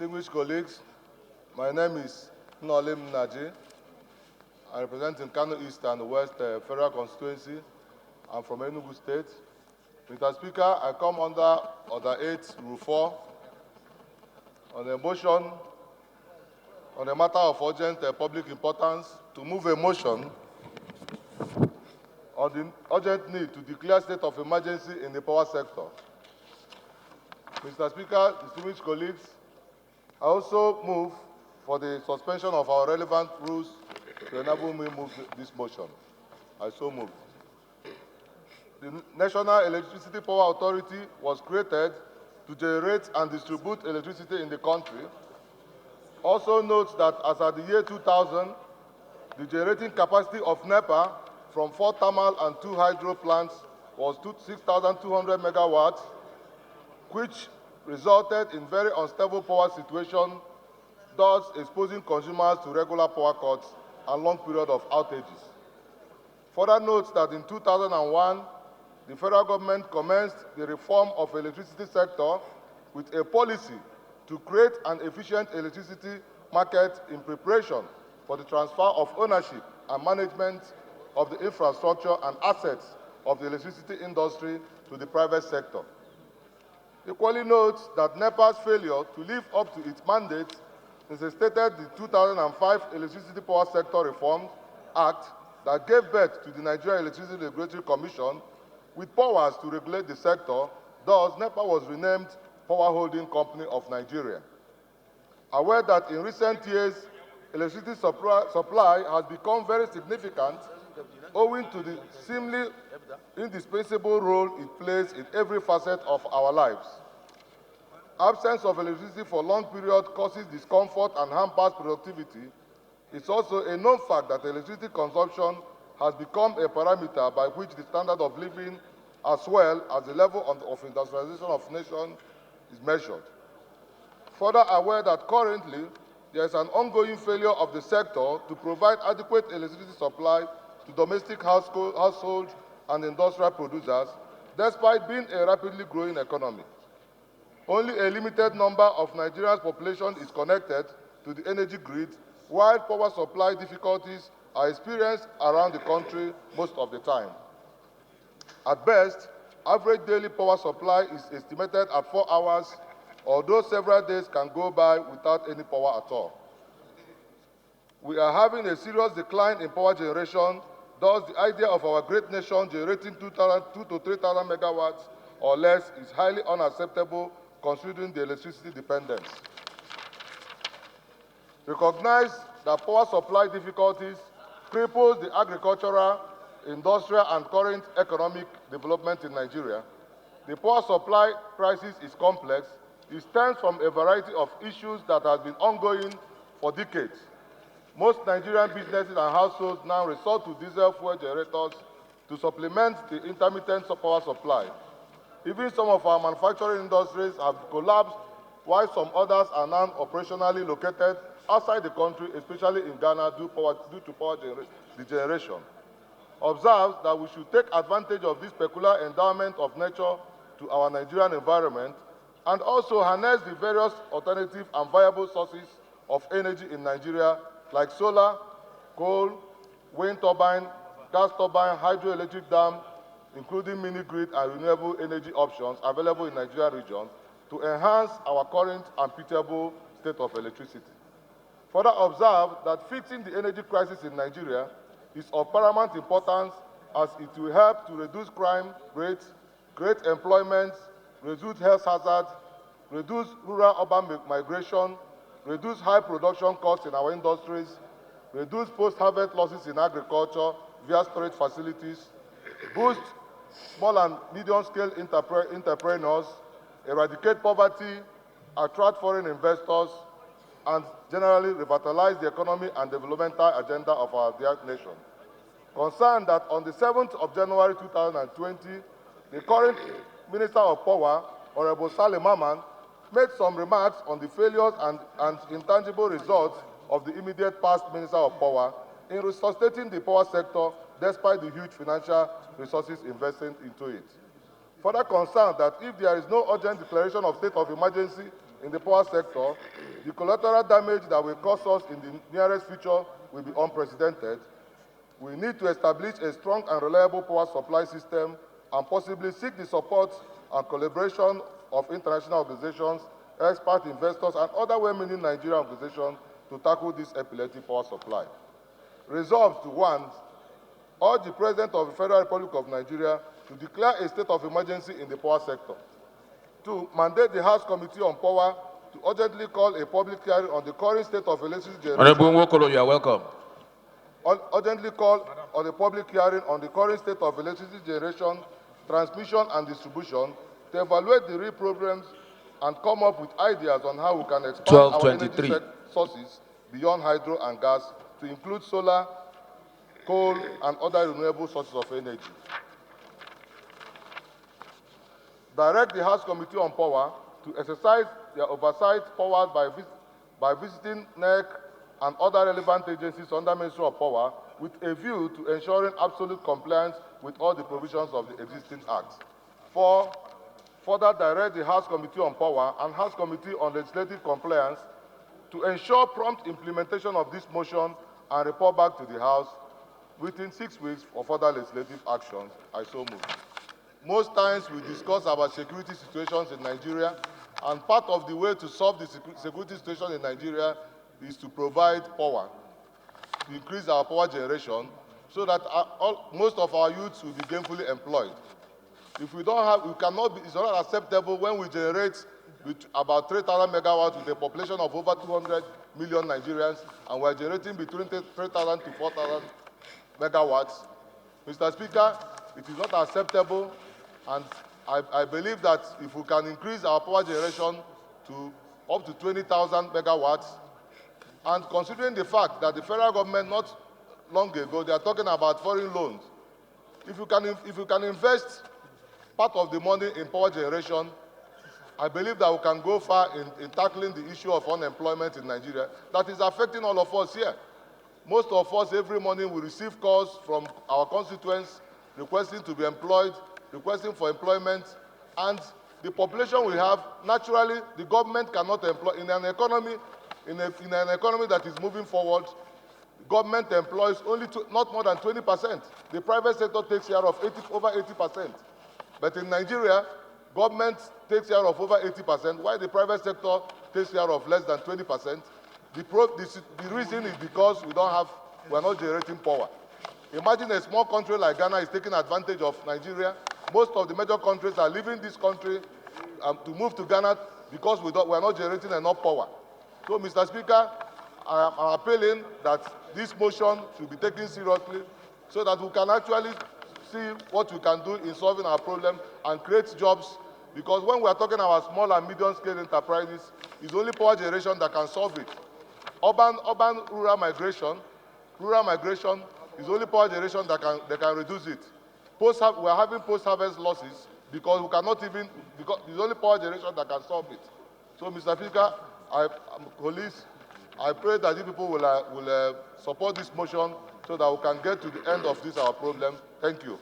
Distinguished colleagues, my name is Hon Nnolim John Nnaji. I represent in Kano East and West Federal Constituency. I'm from Enugu State. Mr. Speaker, I come under Order 8, Rule 4, on a motion on a matter of urgent public importance to move a motion on the urgent need to declare state of emergency in the power sector. Mr. Speaker, distinguished colleagues, I also move for the suspension of our relevant rules to enable me to move this motion. I so move. The National Electricity Power Authority was created to generate and distribute electricity in the country. Also note that as at the year 2000, the generating capacity of NEPA from 4 thermal and 2 hydro plants was 6,200 megawatts, which resulted in very unstable power situation, thus exposing consumers to regular power cuts and long period of outages. Further note that in 2001, the federal government commenced the reform of the electricity sector with a policy to create an efficient electricity market in preparation for the transfer of ownership and management of the infrastructure and assets of the electricity industry to the private sector. Equally note that NEPA's failure to live up to its mandate necessitated the 2005 Electricity Power Sector Reform Act that gave birth to the Nigeria Electricity Regulatory Commission with powers to regulate the sector. Thus, NEPA was renamed Power Holding Company of Nigeria. Aware that in recent years, electricity supply has become very significant owing to the seemingly indispensable role it plays in every facet of our lives. Absence of electricity for long periods causes discomfort and hampers productivity. It's also a known fact that electricity consumption has become a parameter by which the standard of living as well as the level of industrialization of nation is measured. Further aware that currently there is an ongoing failure of the sector to provide adequate electricity supply to domestic households and industrial producers, despite being a rapidly growing economy. Only a limited number of Nigeria's population is connected to the energy grid, while power supply difficulties are experienced around the country most of the time. At best, average daily power supply is estimated at 4 hours, although several days can go by without any power at all. We are having a serious decline in power generation. Thus, the idea of our great nation generating 2,000 to 3,000 megawatts or less is highly unacceptable considering the electricity dependence. Recognize that power supply difficulties cripples the agricultural, industrial, and current economic development in Nigeria. The power supply crisis is complex. It stems from a variety of issues that have been ongoing for decades. Most Nigerian businesses and households now resort to diesel fuel generators to supplement the intermittent power supply. Even some of our manufacturing industries have collapsed, while some others are now operationally located outside the country, especially in Ghana, due to power degeneration. Observe that we should take advantage of this peculiar endowment of nature to our Nigerian environment and also harness the various alternative and viable sources of energy in Nigeria like solar, coal, wind turbine, gas turbine, hydroelectric dam, including mini-grid and renewable energy options available in Nigerian regions to enhance our current and pitiable state of electricity. Further observe that fixing the energy crisis in Nigeria is of paramount importance as it will help to reduce crime rates, create employment, reduce health hazards, reduce rural-urban migration, reduce high production costs in our industries, reduce post-harvest losses in agriculture via storage facilities, boost small and medium-scale entrepreneurs, eradicate poverty, attract foreign investors, and generally revitalize the economy and developmental agenda of our dear nation. Concerned that on the 7th of January 2020, the current Minister of Power, Honorable Salim Maman, made some remarks on the failures and intangible results of the immediate past Minister of Power in resuscitating the power sector despite the huge financial resources invested into it. Further concerned that if there is no urgent declaration of state of emergency in the power sector, the collateral damage that will cause us in the nearest future will be unprecedented. We need to establish a strong and reliable power supply system and possibly seek the support and collaboration of international organizations, expert investors, and other well-meaning Nigerian organizations to tackle this epileptic power supply. Resolved to 1, urge the President of the Federal Republic of Nigeria to declare a state of emergency in the power sector. 2, mandate the House Committee on Power to urgently call a public hearing on the current state of electricity generation. Honorable Nwokolo, you are welcome. Urgently call on a public hearing on the current state of electricity generation, transmission, and distribution to evaluate the real problems and come up with ideas on how we can expand our energy sources beyond hydro and gas to include solar, coal, and other renewable sources of energy. Direct the House Committee on Power to exercise their oversight powers by visiting NEC and other relevant agencies under Ministry of Power with a view to ensuring absolute compliance with all the provisions of the existing Acts. 4, further direct the House Committee on Power and House Committee on Legislative Compliance to ensure prompt implementation of this motion and report back to the House within 6 weeks for further legislative actions. I so move. Most times we discuss about security situations in Nigeria, and part of the way to solve the security situation in Nigeria is to provide power, to increase our power generation, so that most of our youths will be gainfully employed. If we don't have, it's not acceptable when we generate about 3,000 megawatts with a population of over 200 million Nigerians, and we're generating between 3,000 to 4,000 megawatts. Mr. Speaker, it is not acceptable, and I believe that if we can increase our power generation to up to 20,000 megawatts, and considering the fact that the federal government not long ago, they are talking about foreign loans. If you can invest part of the money in power generation, I believe that we can go far in tackling the issue of unemployment in Nigeria that is affecting all of us here. Most of us every morning we receive calls from our constituents requesting to be employed, requesting for employment, and the population we have, naturally, the government cannot employ. In an economy that is moving forward, the government employs only not more than 20%. The private sector takes care of over 80%. But in Nigeria, government takes care of over 80%, while the private sector takes care of less than 20%. The reason is because we're not generating power. Imagine a small country like Ghana is taking advantage of Nigeria. Most of the major countries are leaving this country to move to Ghana because we're not generating enough power. So, Mr. Speaker, I'm appealing that this motion should be taken seriously so that we can actually see what we can do in solving our problem and create jobs. Because when we are talking about small and medium-scale enterprises, it's only power generation that can solve it. Urban-rural migration is only power generation that can reduce it. We are having post-harvest losses because we cannot even, because it's only power generation that can solve it. So, Mr. Speaker, I pray that you people will support this motion so that we can get to the end of this our problem. Thank you.